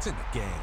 in the game.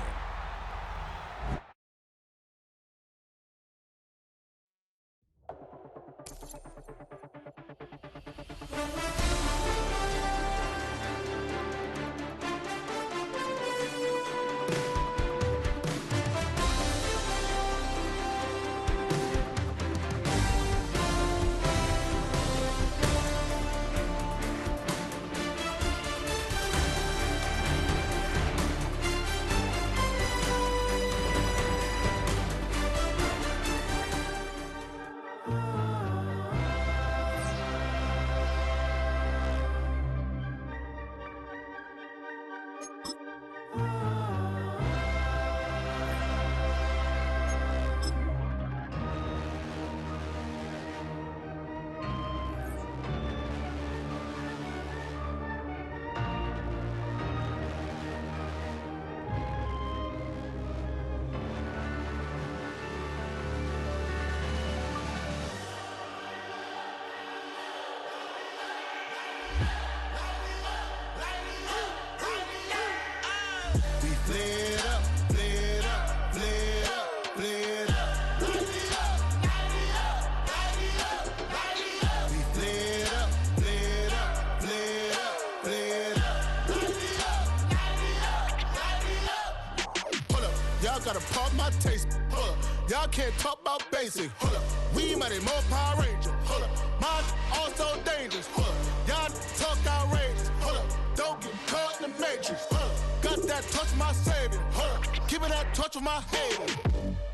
Y'all gotta pump my taste. Hold up. Y'all can't talk about basic. Hold up. We mighty more Power Ranger. Hold up. Mine also dangerous. Hold up. Y'all talk outrageous. Hold up. Don't get caught in the matrix. Hold up. Got that touch my savior. Hold up. Keeping that touch with my haters.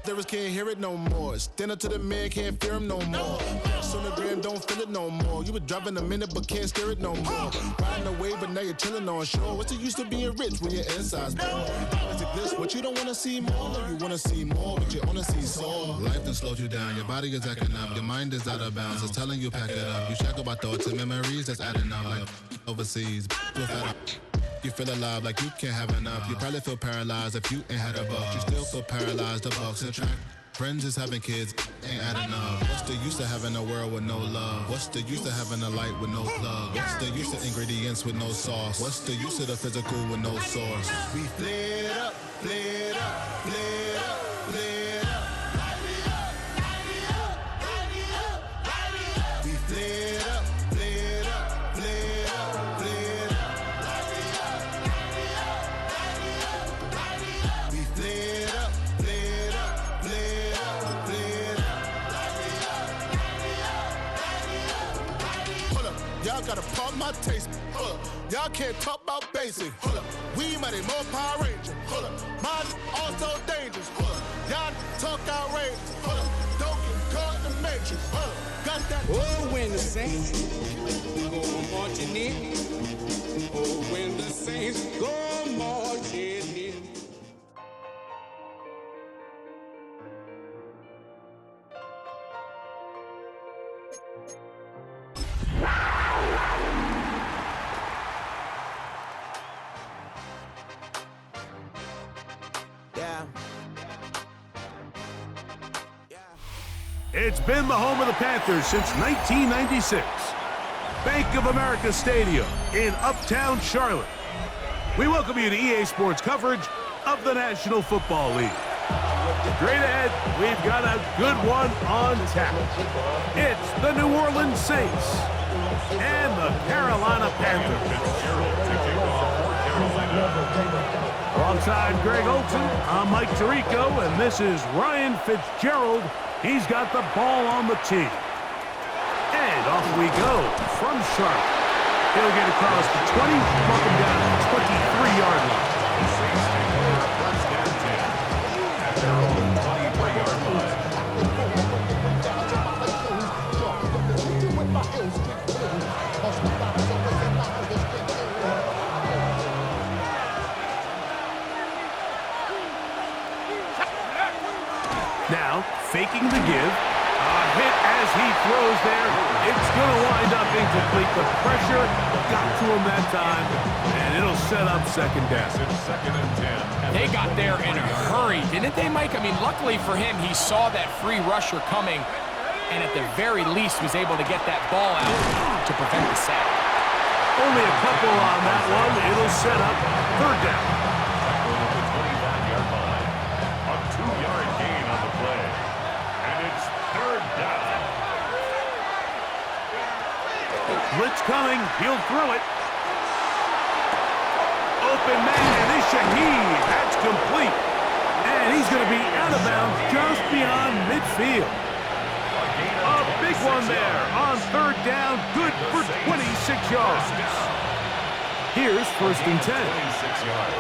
Lyrics can't hear it no more. Stand up to the man, can't fear him no more. On the gram, don't feel it no more. You were driving a minute, but can't steer it no more. Riding away, but now you're chilling on shore. What's the use of being rich when your inside's poor? Is it this? What you don't wanna see more? You wanna see more, but you wanna see sore. Life done slowed you down. Your body is acting up. Your mind is out of bounds. It's telling you pack it up. You shackle by thoughts and memories that's adding up. Like overseas, you feel alive like you can't have enough. You probably feel paralyzed if you ain't had a buck. You still feel paralyzed, the bucks and track. Friends is having kids, ain't adding up. What's the use of having a world with no love? What's the use of having a light with no plug? What's the use of ingredients with no sauce? What's the use of the physical with no source? We flared up, flared up, flared up, flared up. We flared up, flared up, flared up, flared up. We flared up, flared up, flared up, flared up. Hold up, y'all gotta pump my taste. Hold up, y'all can't talk about basic. Hold up, we mighty more Power Ranger. Hold up, mine also dangerous. Hold up, y'all talk outrageous. Hold up, don't get caught in the matrix. Hold up, got that. Oh, when the Saints go marching in. Oh, when the Saints go marching in. It's been the home of the Panthers since 1996. Bank of America Stadium in Uptown Charlotte. We welcome you to EA Sports coverage of the National Football League. Straight ahead, we've got a good one on tap. It's the New Orleans Saints and the Carolina Panthers. Alongside Greg Olson, I'm Mike Tirico, and this is Ryan Fitzgerald. He's got the ball on the tee. And off we go from Charlotte. He'll get across the 20, mark him down at the 23-yard line. At their own 23-yard line. Now, faking the give. A hit as he throws there. It's going to wind up incomplete. The pressure got to him that time, and it'll set up second down. Second and 10. They got there in a hurry, didn't they, Mike? I mean, luckily for him, he saw that free rusher coming, and at the very least was able to get that ball out to prevent the sack. Only a couple on that one. It'll set up third down. Blitz coming. He'll throw it. Open man is Shaheed. That's complete. And he's going to be out of bounds just beyond midfield. A big one there on third down. Good for 26 yards. Here's first and 10. 26 yards.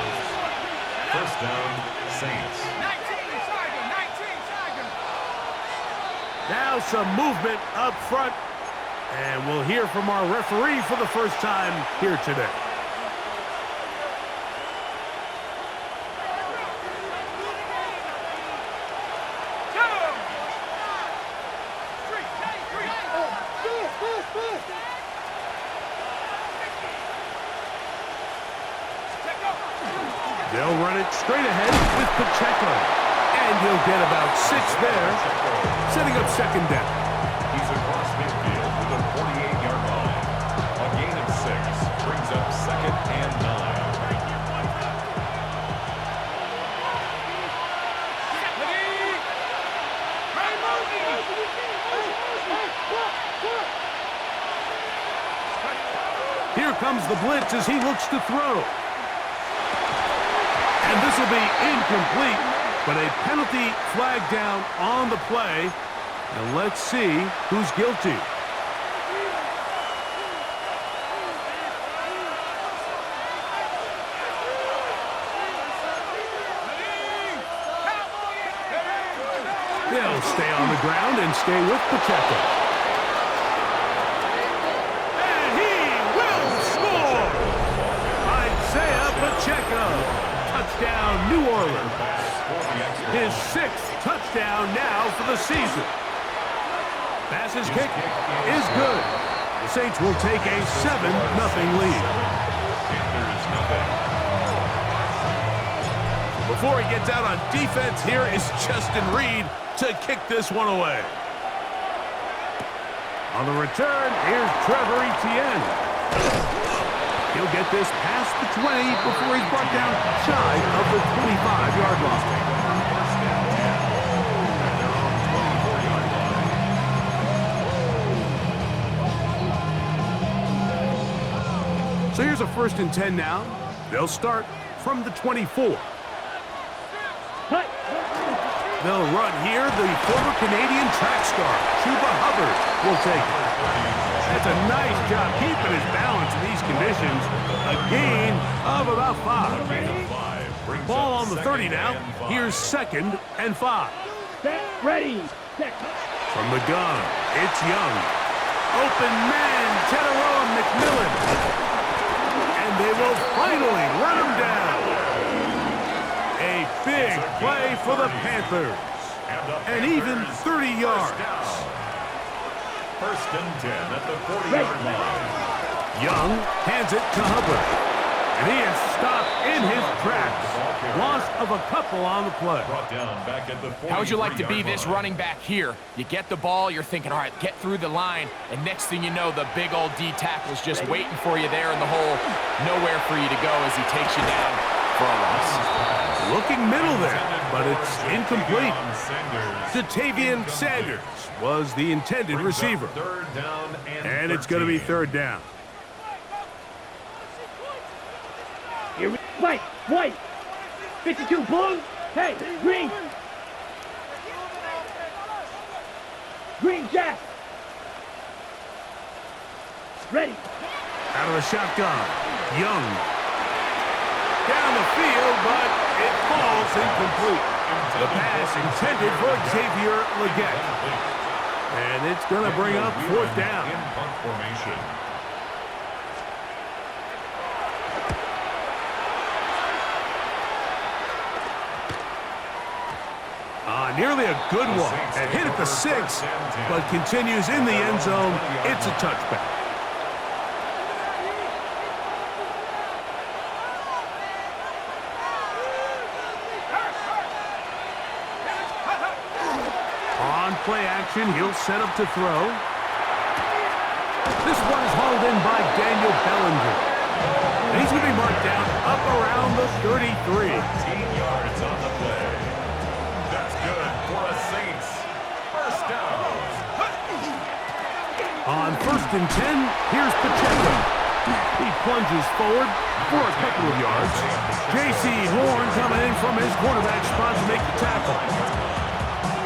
First down, Saints. 19 Tiger. Now some movement up front. And we'll hear from our referee for the first time here today. They'll run it straight ahead with Pacheco. And he'll get about 6 there, setting up second down. He's across midfield to the 48-yard line. A gain of 6 brings up second and 9. Here comes the blitz as he looks to throw. And this will be incomplete, but a penalty flag down on the play. And let's see who's guilty. They'll stay on the ground and stay with Pacheco. And he will score! Isaiah Pacheco. Touchdown, New Orleans. His 6th touchdown now for the season. Pass's kick is good. The Saints will take a 7-0 lead. Before he gets out on defense, here is Justin Reed to kick this one away. On the return, here's Trevor Etienne. He'll get this past the 20 before he's brought down shy of the 25-yard line. So here's a first and 10 now. They'll start from the 24. They'll run here. The former Canadian track star, Chuba Hubbard, will take it. That's a nice job keeping his balance in these conditions. A gain of about 5. Ball on the 30 now. Here's second and 5. Ready. From the gun, it's Young. Open man, Teteroa McMillan. And they will finally run him down. A big play for the Panthers. And even 30 yards. First and 10 at the 40-yard line. Young hands it to Hubbard. And he is stopped in his tracks. Loss of a couple on the play. Brought down back at the 43-yard How would you like to be this line. running back here? You get the ball, you're thinking, all right, get through the line, and next thing you know, the big old D tackle's just waiting for you there in the hole. Nowhere for you to go as he takes you down for a loss. Looking middle there, but it's incomplete. Jatavian Sanders was the intended receiver. Third down And it's going to be third down. Here we white. 52 blue. Hey, green. Green Jack. Ready. Out of the shotgun, Young. Down the field, but it falls incomplete. The pass intended for Xavier Legette. And it's going to bring up fourth down. In punt formation. Nearly a good one. A hit at the 6, but continues in the end zone. It's a touchback. On play action, he'll set up to throw. This one is hauled in by Daniel Bellinger. And he's going to be marked down up around the 33. 15 yards on the play. That's good for a Saints. First down. On 1st and 10, here's Pacheco. He plunges forward for a couple of yards. J.C. Horn coming in from his quarterback spot to make the tackle.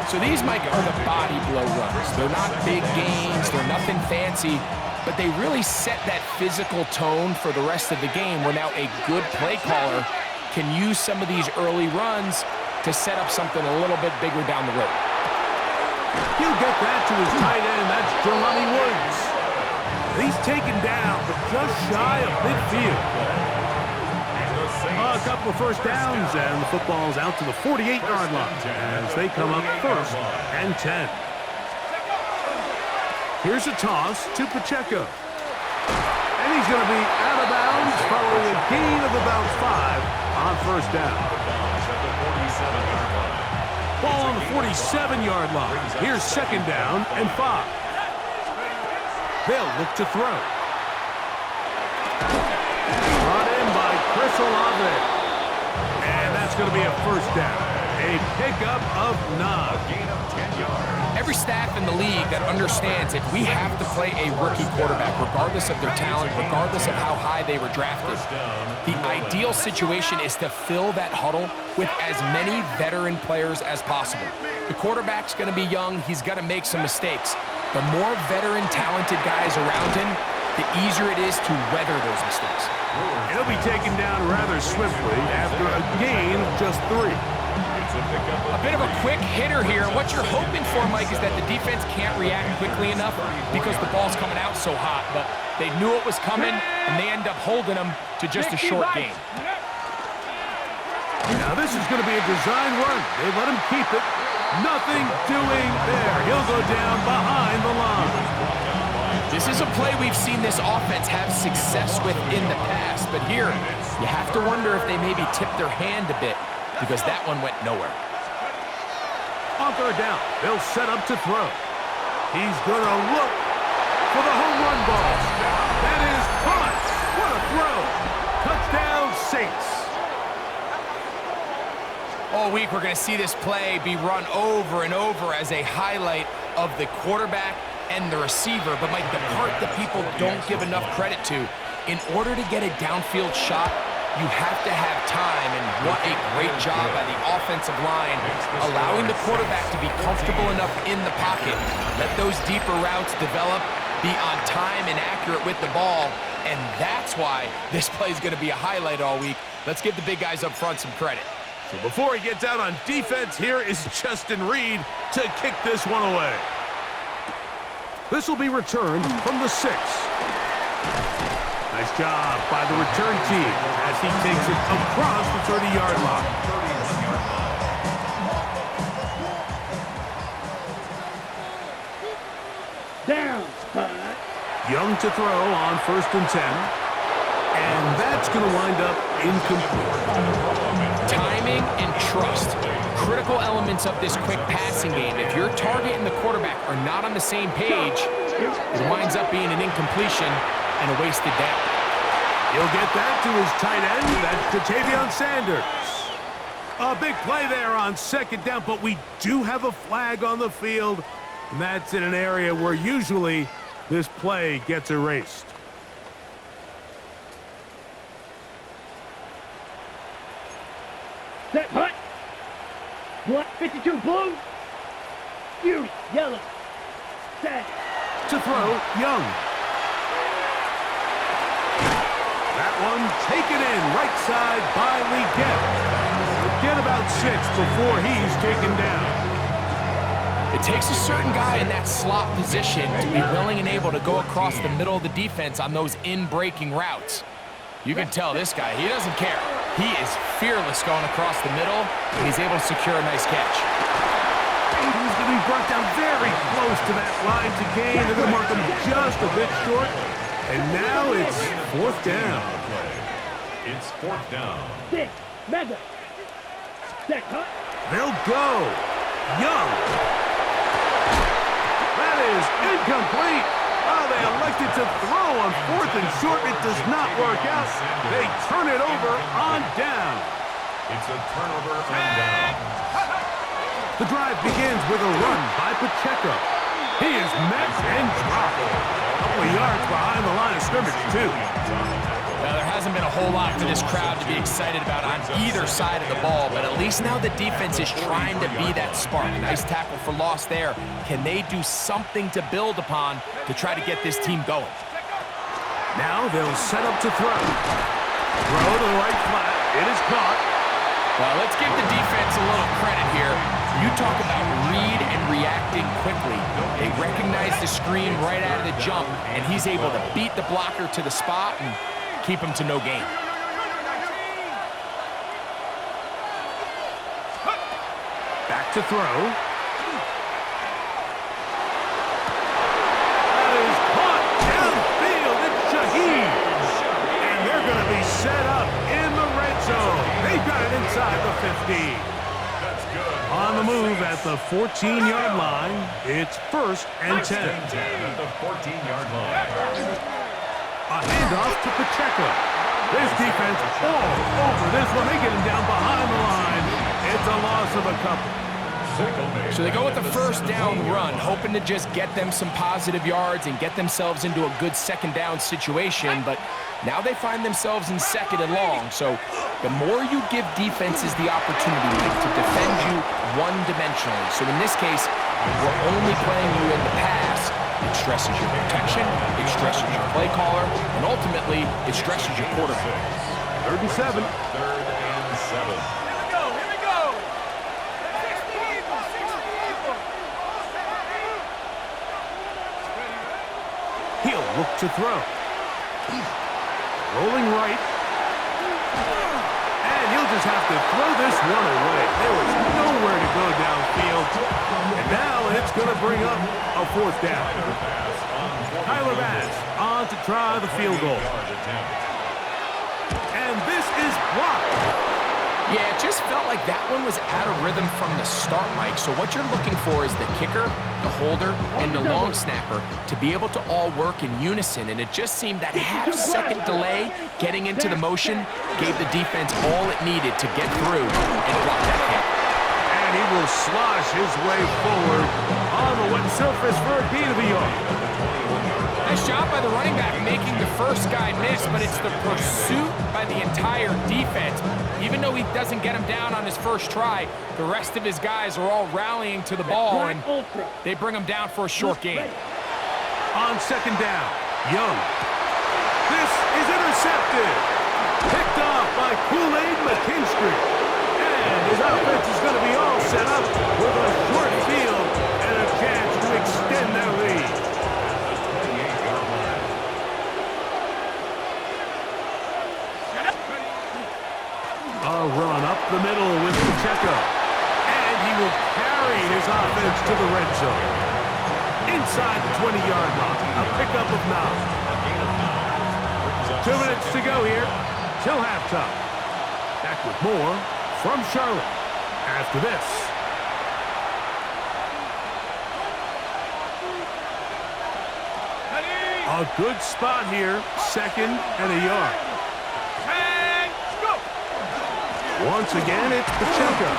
So these, Mike, are the body blow runs. They're not big gains, they're nothing fancy, but they really set that physical tone for the rest of the game where now a good play caller can use some of these early runs to set up something a little bit bigger down the road. He'll get that to his tight end. That's Jelani Woods. He's taken down, but just shy of midfield. A couple of first downs, and the football's out to the 48-yard line as they come up 1st and 10. Here's a toss to Pacheco. And he's going to be out of bounds following a gain of about 5 on 1st down. Ball on the 47-yard line. Here's 2nd down and 5. They'll look to throw. Brought in by Chris Olave. And that's going to be a 1st down. A pickup of 9. Gain of 10 yards. Every staff in the league that understands if we have to play a rookie quarterback, regardless of their talent, regardless of how high they were drafted, the ideal situation is to fill that huddle with as many veteran players as possible. The quarterback's going to be young. He's going to make some mistakes. The more veteran, talented guys around him, the easier it is to weather those mistakes. He'll be taken down rather swiftly after a gain of just 3. A bit of a quick hitter here. What you're hoping for, Mike, is that the defense can't react quickly enough because the ball's coming out so hot. But they knew it was coming, and they end up holding them to just a short gain. Now this is going to be a design run. They let him keep it. Nothing doing there. He'll go down behind the line. This is a play we've seen this offense have success with in the past. But here, you have to wonder if they maybe tipped their hand a bit, because that one went nowhere. On 3rd down, they'll set up to throw. He's going to look for the home run ball. That is caught. What a throw. Touchdown, Saints. All week, we're going to see this play be run over and over as a highlight of the quarterback and the receiver. But, Mike, the part that people don't give enough credit to, in order to get a downfield shot, you have to have time, and what a great job by the offensive line, allowing the quarterback to be comfortable enough in the pocket, let those deeper routes develop, be on time and accurate with the ball, and that's why this play is going to be a highlight all week. Let's give the big guys up front some credit. So before he gets out on defense, here is Justin Reed to kick this one away. This will be returned from the 6. Nice job by the return team as he takes it across the 30-yard line. Down. Young to throw on 1st and 10. And that's going to wind up incomplete. Timing and trust, critical elements of this quick passing game. If your target and the quarterback are not on the same page, it winds up being an incompletion and a wasted down. He'll get that to his tight end. That's Ja'Tavion Sanders. A big play there on 2nd down, but we do have a flag on the field, and that's in an area where usually this play gets erased. Set, hut. Black 52 blue. Fury yellow. Set. To throw, Young. That one taken in right side by Leggett. Get about 6 before he's taken down. It takes a certain guy in that slot position to be willing and able to go across the middle of the defense on those in-breaking routes. You can tell this guy, he doesn't care. He is fearless going across the middle, and he's able to secure a nice catch. He's going to be brought down very close to that line to gain. They're going to mark him just a bit short. And now it's 4th down. It's 4th down. 6. Mega. Set, hut. They'll go. Young. That is incomplete. Oh, they elected to throw on 4th and short. It does not work out. They turn it over on down. It's a turnover on down. The drive begins with a run by Pacheco. He is met and dropped. A couple of yards behind the line of scrimmage, too. Now, there hasn't been a whole lot for this crowd to be excited about on either side of the ball, but at least now the defense is trying to be that spark. Nice tackle for loss there. Can they do something to build upon to try to get this team going? Now they'll set up to throw. Throw to the right flat. It is caught. Well, let's give the defense a little credit here. You talk about read and reacting quickly. They recognize the screen right out of the jump, and he's able to beat the blocker to the spot and keep him to no gain. Back to throw. That is caught downfield. It's Shaheed. And they're going to be set up in the red zone. They got it inside the 50. On the move at the 14-yard line, it's 1st and 10. At the 14-yard line. A handoff to Pacheco. This defense all over this one. They get him down behind the line. It's a loss of a couple. So they go with the first down run, hoping to just get them some positive yards and get themselves into a good second down situation, but now they find themselves in 2nd and long. So the more you give defenses the opportunity to defend you one-dimensionally. So in this case, we're only playing you in the pass. It stresses your protection, it stresses your play caller, and ultimately, it stresses your quarterback. 3rd and 7. 3rd and 7. Here we go. He'll look to throw. Rolling right. And he'll just have to throw this one away. There was nowhere to go downfield. And now it's going to bring up a 4th down. Tyler Bass on to try the field goal. And this is blocked. Yeah, it just felt like that one was out of rhythm from the start, Mike. So what you're looking for is the kicker, the holder, and the long snapper to be able to all work in unison. And it just seemed that half-second delay getting into the motion gave the defense all it needed to get through and block that kick. And he will slosh his way forward on the wet surface for a gain of a yard. Nice job by the running back making the first guy miss, but it's the pursuit by the entire defense. Even though he doesn't get him down on his first try, the rest of his guys are all rallying to the ball, and they bring him down for a short gain. On 2nd down, Young. This is intercepted. Picked off by Kool-Aid McKinstry. And his offense is going to be all set up with a short field and a chance to extend their lead. A run up the middle with Pacheco. And he will carry his offense to the red zone. Inside the 20-yard line, a pickup of 9. 2 minutes to go here till halftime. Back with more from Charlotte after this. A good spot here, 2nd and a yard. Once again, it's Pacheco.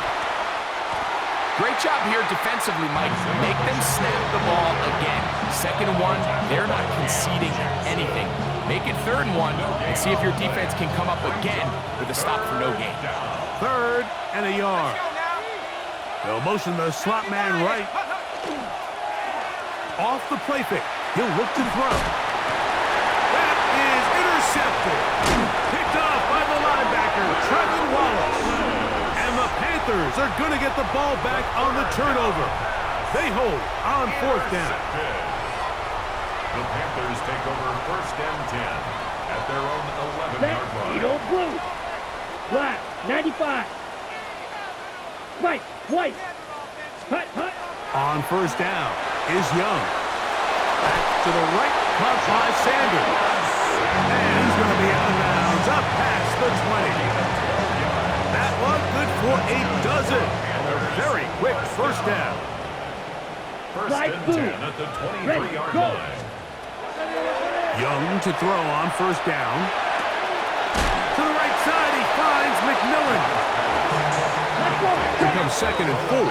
Great job here defensively, Mike. Make them snap the ball again. 2nd and 1, they're not conceding anything. Make it 3rd and 1 and see if your defense can come up again with a stop for no gain. 3rd and a yard. They'll motion the slot man right. Off the play fake. He'll look to throw. That is intercepted. Picked off by the linebacker, Trevor Wallace. And the Panthers are going to get the ball back on the turnover. They hold on 4th down. The Panthers take over 1st and 10 at their own 11-yard line. Eagle blue. Black, 95. Right, white. Hut, hut. On 1st down is Young. Back to the right, caught by Sanders. And he's going to be out of bounds, up past the 20. That one good for a dozen. And a very quick 1st down. 1st and 10 at the 23-yard line. Young to throw on 1st down. To the right side, he finds McMillan. Here comes 2nd and 4.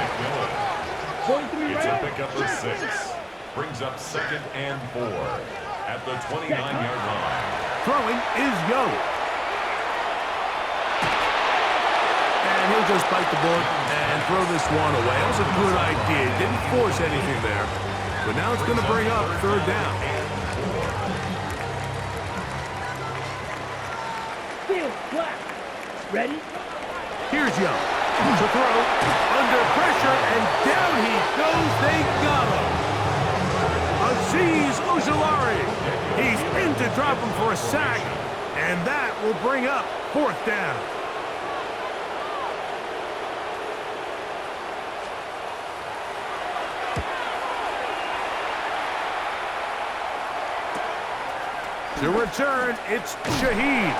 It's a pickup of 6. Brings up 2nd and 4 at the 29-yard line. Throwing is Young. And he'll just bite the bullet and throw this one away. That was a good idea. Didn't force anything there. But now it's going to bring up 3rd down. Field flat. Ready? Here's Young to throw. Under pressure, and down he goes. They got him. Azeez Ojulari. He's in to drop him for a sack, and that will bring up 4th down. To return, it's Shaheed.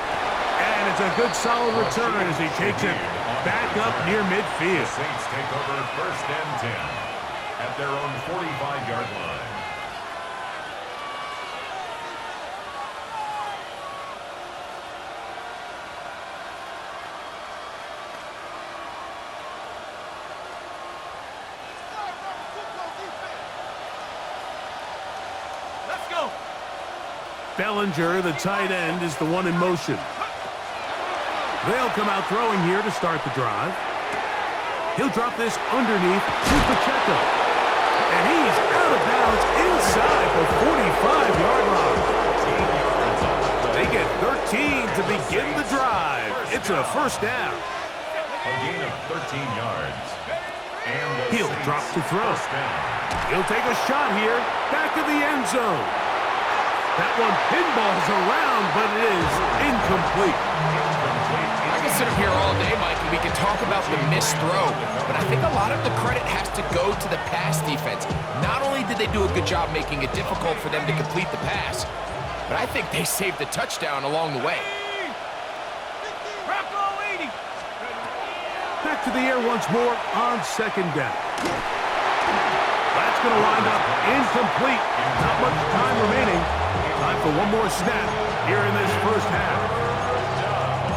And it's a good solid return as he takes it back up near midfield. The Saints take over 1st and 10 at their own 45-yard line. Let's go. Bellinger, the tight end, is the one in motion. They'll come out throwing here to start the drive. He'll drop this underneath to Pacheco. And he's out of bounds inside the 45-yard line. They get 13 to begin the drive. It's a 1st down. A gain of 13 yards. And He'll drop to throw. He'll take a shot here, back of the end zone. That one pinballs around, but it is incomplete. I can sit up here all day, Mike, and we can talk about the missed throw, but I think a lot of the credit has to go to the pass defense. Not only did they do a good job making it difficult for them to complete the pass, but I think they saved the touchdown along the way. Back to the air once more on 2nd down. That's going to wind up incomplete. Not much time remaining. Time for one more snap here in this 1st half.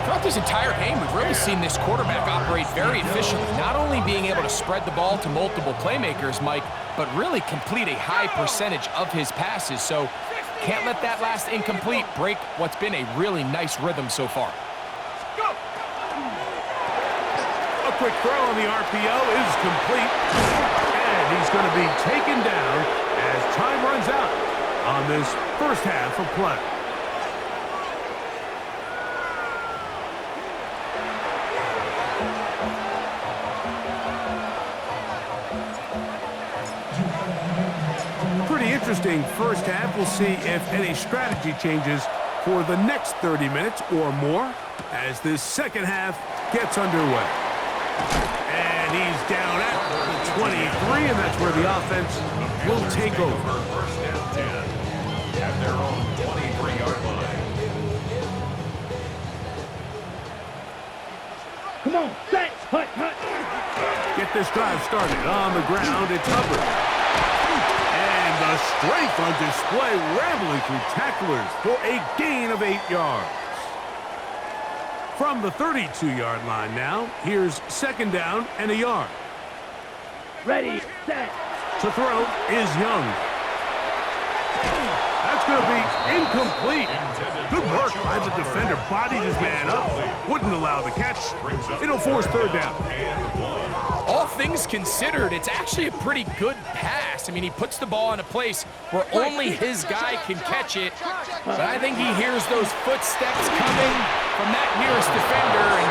Throughout this entire game, we've really seen this quarterback operate very efficiently, not only being able to spread the ball to multiple playmakers, Mike, but really complete a high percentage of his passes. So can't let that last incomplete break what's been a really nice rhythm so far. A quick throw on the RPO is complete. And he's going to be taken down as time runs out on this 1st half of play. Pretty interesting 1st half. We'll see if any strategy changes for the next 30 minutes or more as this 2nd half gets underway. And he's down at the 23, and that's where the offense will take over. 1st and 10 at their own 23-yard line. Come on, set, hut. Get this drive started on the ground. It's Hubbard. And the strength on display, rambling through tacklers for a gain of 8 yards. From the 32-yard line now, here's 2nd down and a yard. Ready, set. To throw is Young. That's going to be incomplete. Good work by the defender. Bodied his man up. Wouldn't allow the catch. It'll force 3rd down. All things considered, it's actually a pretty good pass. I mean, he puts the ball in a place where only his guy can catch it. But I think he hears those footsteps coming from that nearest defender, and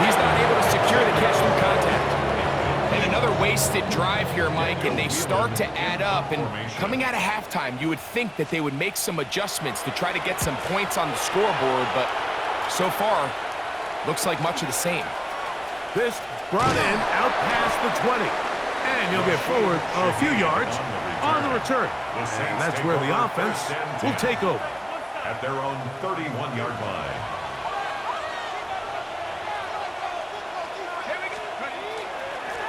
he's not able to secure the catch through contact. And another wasted drive here, Mike, and they start to add up. And coming out of halftime, you would think that they would make some adjustments to try to get some points on the scoreboard, but so far, looks like much of the same. This brought in out past the 20. And he'll get forward a few yards on the return. And that's where the offense will take over. At their own 31-yard line.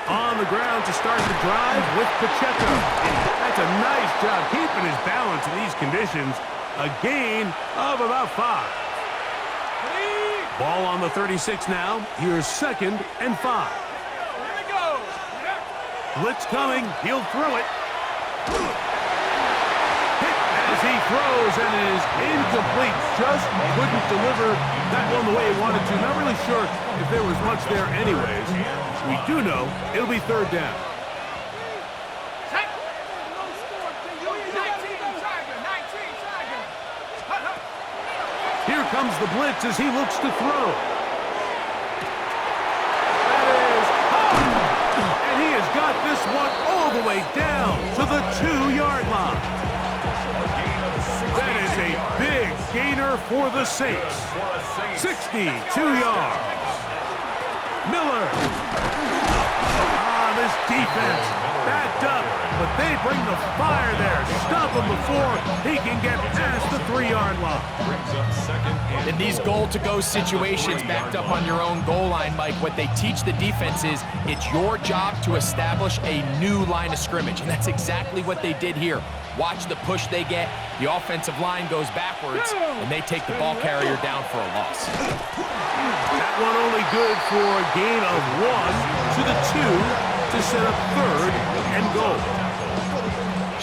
On the ground to start the drive with Pacheco. That's a nice job keeping his balance in these conditions. A gain of about 5. Ball on the 36 now. Here's 2nd and 5. Blitz coming. He'll throw it. throws and it is incomplete. Just couldn't deliver that one the way he wanted to. Not really sure if there was much there anyways. We do know it'll be third down. Here comes the blitz as he looks to throw. That is high. And he has got this one all the way down to the 2-yard line. That is a big gainer for the Saints. 62 yards. Miller. This defense backed up, but they bring the fire there. Stop him before he can get past the 3-yard line. In these goal-to-go situations backed up on your own goal line, Mike, what they teach the defense is it's your job to establish a new line of scrimmage, and that's exactly what they did here. Watch the push they get. The offensive line goes backwards, and they take the ball carrier down for a loss. That one only good for a gain of 1 to the 2. To set up third and goal.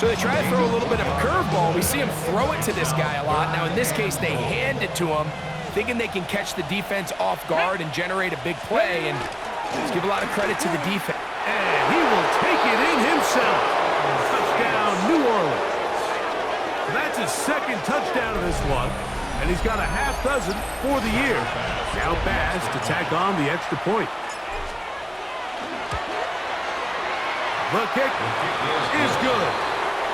So they try to throw a little bit of a curveball. We see him throw it to this guy a lot. Now in this case, they hand it to him, thinking they can catch the defense off guard and generate a big play. And let's give a lot of credit to the defense. And he will take it in himself. Touchdown, New Orleans. That's his second touchdown of this one. And he's got a half dozen for the year. Now Bass to tack on the extra point. The kick is good.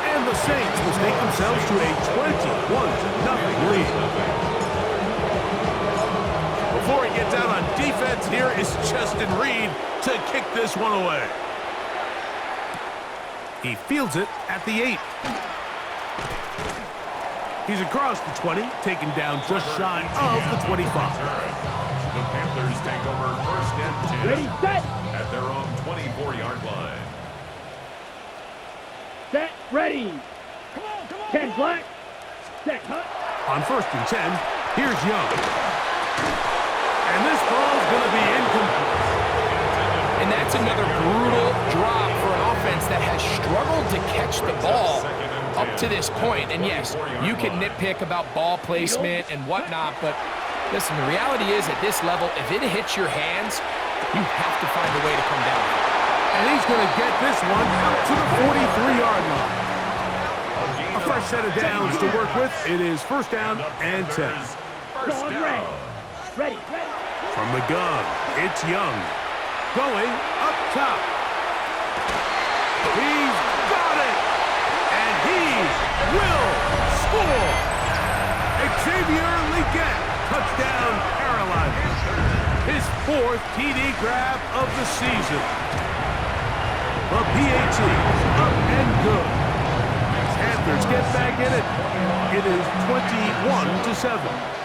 And the Saints will take themselves to a 21-0 lead. Before he gets out on defense, here is Justin Reed to kick this one away. He fields it at the 8. He's across the 20, taken down just shy of the 25. The Panthers take over first and 10. Ready, set. At their own 24-yard line. Set, ready. Come on. 10 black. Set, cut. On first and 10, here's Young. And this ball's going to be incomplete. And that's another brutal drop for an offense that has struggled to catch the ball up to this point. And yes, you can nitpick about ball placement and whatnot, but listen, the reality is at this level, if it hits your hands, you have to find a way to come down. And he's going to get this one out to the 43-yard line. A fresh set of downs to work with. It is first down and 10. Going ready. Ready. From the gun, it's Young. Going up top. He's got it. And he will score. Xavier Legette, touchdown Carolina. His 4th TD grab of the season. The PAT up and good. Panthers get back in it. It is 21-7.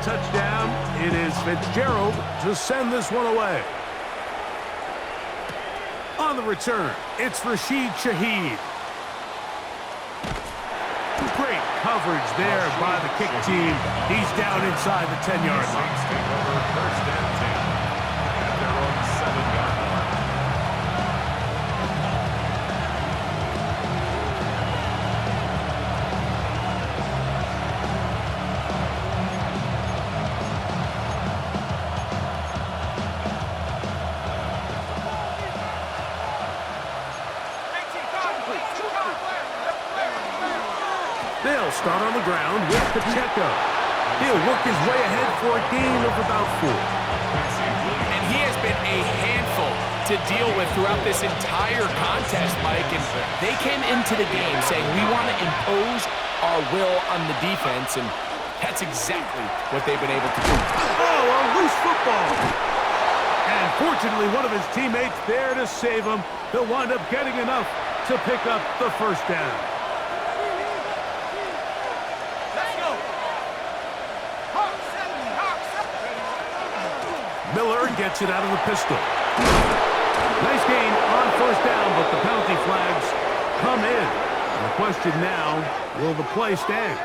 Touchdown, it is Fitzgerald to send this one away. On the return, it's Rashid Shaheed. Great coverage there by the kick team. He's down inside the 10-yard line. First and 10 at their own 7-yard line. They'll start on the ground with Pacheco. He'll work his way ahead for a gain of about 4. And he has been a handful to deal with throughout this entire contest, Mike. And they came into the game saying, we want to impose our will on the defense, and that's exactly what they've been able to do. Oh, a loose football. And fortunately, one of his teammates there to save him. He'll wind up getting enough to pick up the first down. Miller gets it out of the pistol. Nice gain on first down, but the penalty flags come in. And the question now, will the play stand?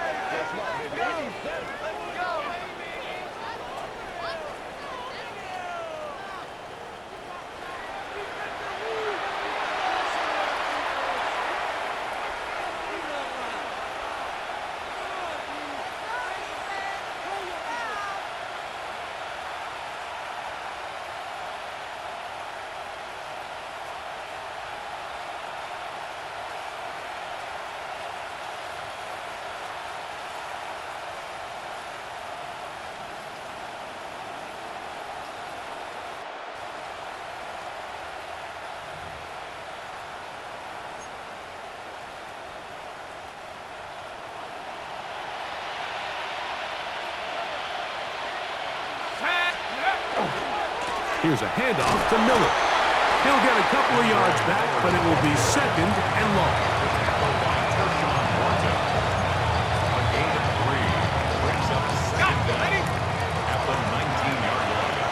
Here's a handoff to Miller. He'll get a couple of yards back, but it will be second and long. A gain of 3 brings up second down at the 19-yard line.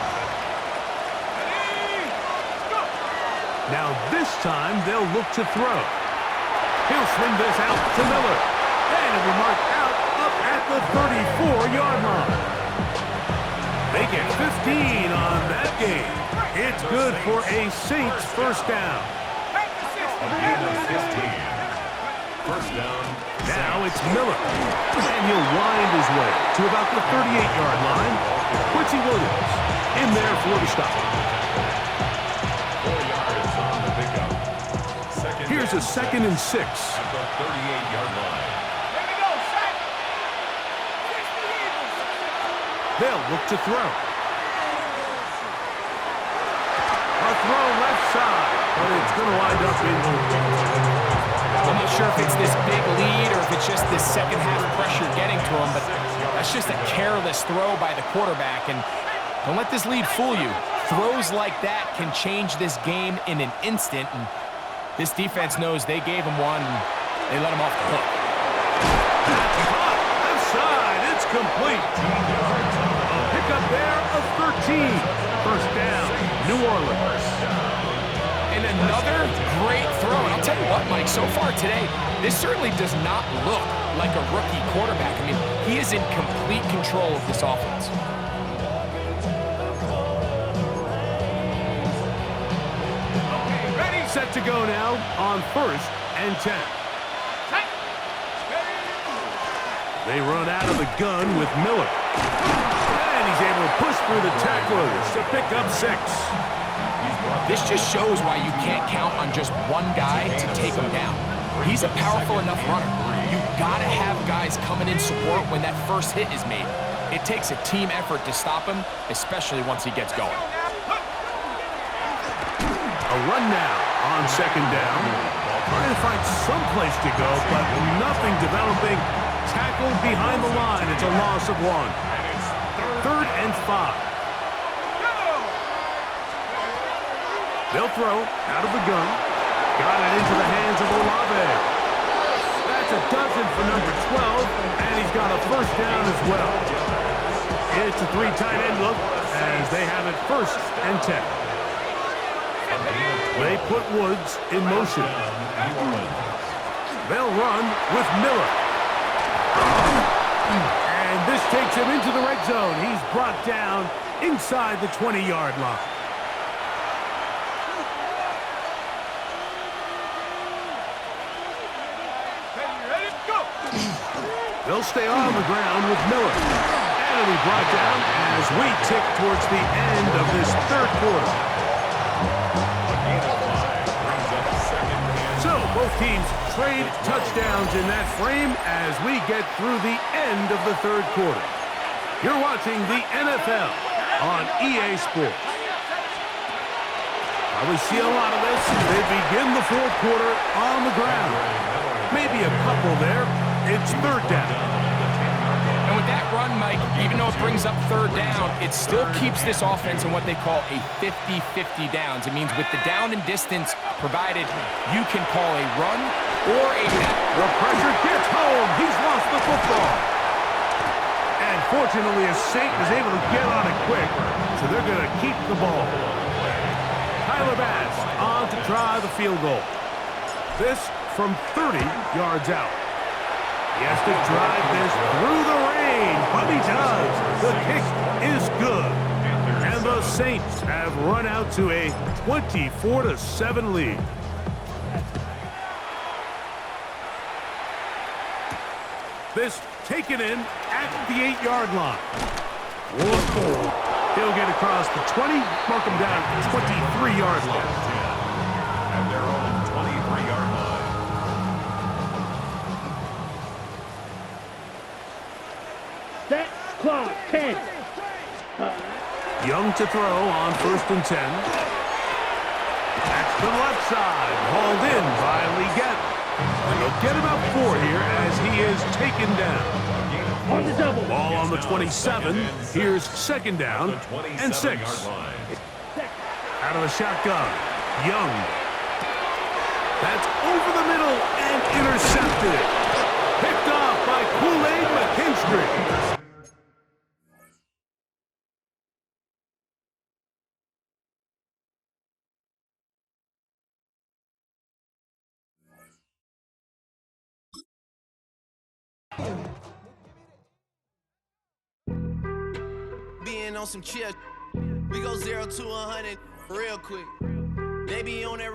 Now this time they'll look to throw. He'll swing this out to Miller. And it'll be marked out up at the 34-yard line. They get 15 on that game. It's good for a Saints first down. A gain of 15. First down. Now it's Miller. And he'll wind his way to about the 38-yard line. Quincy Williams in there for the stop. 4 yards on the pickup. Here's a 2nd and 6. At the 38-yard line. They'll look to throw. A throw left side, but it's going to wind up in. I'm not sure if it's this big lead or if it's just this second half pressure getting to him, but that's just a careless throw by the quarterback. And don't let this lead fool you. Throws like that can change this game in an instant. And this defense knows they gave him one, and they let him off the hook. That's hot. Left side. It's complete. Pick up there of 13. First down, New Orleans. And another great throw. And I'll tell you what, Mike, so far today, this certainly does not look like a rookie quarterback. I mean, he is in complete control of this offense. Set to go now on 1st and 10. They run out of the gun with Miller. And he's able to push through the tacklers to pick up 6. This just shows why you can't count on just one guy to take him down. He's a powerful enough runner. You gotta have guys coming in support when that first hit is made. It takes a team effort to stop him, especially once he gets going. A run now on 2nd down. Trying to find some place to go, but nothing developing. Tackled behind the line. It's a loss of 1. 3rd and 5. They'll throw out of the gun. Got it into the hands of Olave. That's a dozen for number 12, and he's got a first down as well. It's a 3 tight end look as they have it 1st and 10. They put Woods in motion. They'll run with Miller. And this takes him into the red zone. He's brought down inside the 20-yard line. They'll stay on the ground with Miller. And it'll be brought down as we tick towards the end of this 3rd quarter. So both teams trade touchdowns in that frame as we get through the end of the 3rd quarter. You're watching the NFL on EA Sports. Probably see a lot of this as they begin the 4th quarter on the ground. Maybe a couple there. It's 3rd down. And with that run, Mike, even though it brings up 3rd down, it still keeps this offense in what they call a 50-50 downs. It means with the down and distance provided, you can call a run or a pass. The pressure gets home. He's lost the football. And fortunately, a Saint was able to get on it quick, so they're going to keep the ball. Tyler Bass on to try the field goal. This from 30 yards out. He has to drive this through the rain, but he does. The kick is good. And the Saints have run out to a 24-7 lead. This taken in at the 8-yard line. Whoa. He'll get across the 20, mark him down at the 23-yard line. At their own 23-yard line. Set, clock, 10. Young to throw on 1st and 10. That's to the left side, hauled in by Leggett. And they'll get him up 4 here as he is taken down. On the double. Ball on the 27. Here's 2nd down and 6. Out of the shotgun, Young. That's over the middle and intercepted. Picked off by Kool-Aid McKinstry. Being on some chill, we go 0 to 100 real quick. They be on that